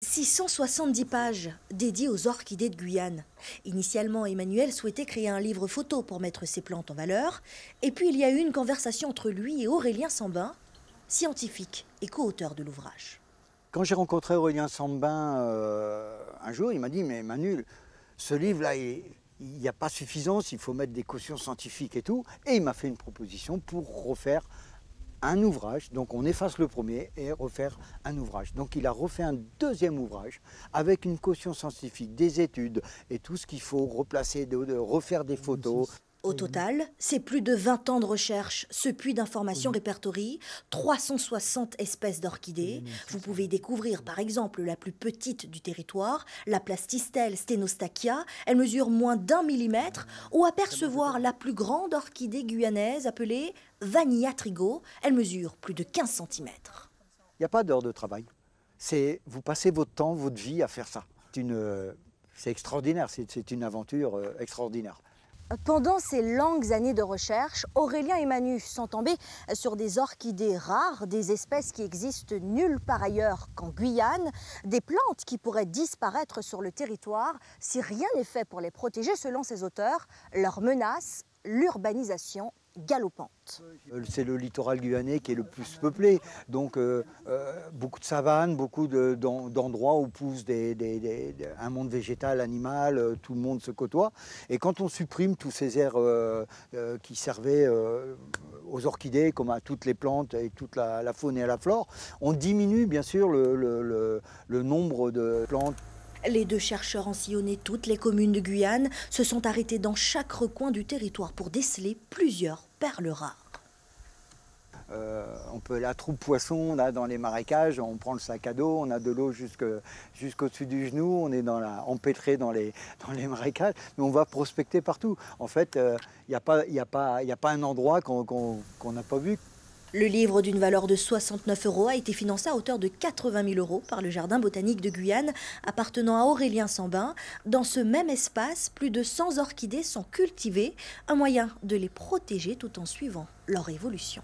670 pages dédiées aux orchidées de Guyane. Initialement, Emmanuel souhaitait créer un livre photo pour mettre ses plantes en valeur. Et puis, il y a eu une conversation entre lui et Aurélien Sambin, scientifique et co-auteur de l'ouvrage. Quand j'ai rencontré Aurélien Sambin un jour, il m'a dit « Mais Manu, ce livre-là, il n'y a pas suffisance, il faut mettre des cautions scientifiques et tout. » Et il m'a fait une proposition pour refaire un ouvrage. Donc on efface le premier et refaire un ouvrage. Donc il a refait un deuxième ouvrage avec une caution scientifique, des études et tout ce qu'il faut replacer, de refaire des photos. Au total, c'est plus de 20 ans de recherche. Ce puits d'information répertorie 360 espèces d'orchidées. Vous pouvez découvrir par exemple la plus petite du territoire, la Plastistelle stenostachya. Elle mesure moins d'1 millimètre. Ou apercevoir la plus grande orchidée guyanaise appelée Vanilla trigo. Elle mesure plus de 15 cm. Il n'y a pas d'heure de travail. Vous passez votre temps, votre vie à faire ça. C'est extraordinaire, c'est une aventure extraordinaire. Pendant ces longues années de recherche, Aurélien et Manu sont tombés sur des orchidées rares, des espèces qui existent nulle part ailleurs qu'en Guyane, des plantes qui pourraient disparaître sur le territoire si rien n'est fait pour les protéger. Selon ces auteurs, leur menace, l'urbanisation galopante. C'est le littoral guyanais qui est le plus peuplé, donc beaucoup de savanes, beaucoup d'endroits où pousse un monde végétal, animal, tout le monde se côtoie. Et quand on supprime tous ces aires qui servaient aux orchidées, comme à toutes les plantes et toute la faune et la flore, on diminue bien sûr le nombre de plantes. Les deux chercheurs ont sillonné toutes les communes de Guyane, se sont arrêtés dans chaque recoin du territoire pour déceler plusieurs perles rares. On peut la troupe poisson là dans les marécages, on prend le sac à dos, on a de l'eau jusqu'au-dessus du genou, on est empêtré dans les marécages, mais on va prospecter partout. En fait, il n'y a pas un endroit qu'on n'a pas vu. Le livre d'une valeur de 69 € a été financé à hauteur de 80 000 € par le Jardin botanique de Guyane, appartenant à Aurélien Sambin. Dans ce même espace, plus de 100 orchidées sont cultivées, un moyen de les protéger tout en suivant leur évolution.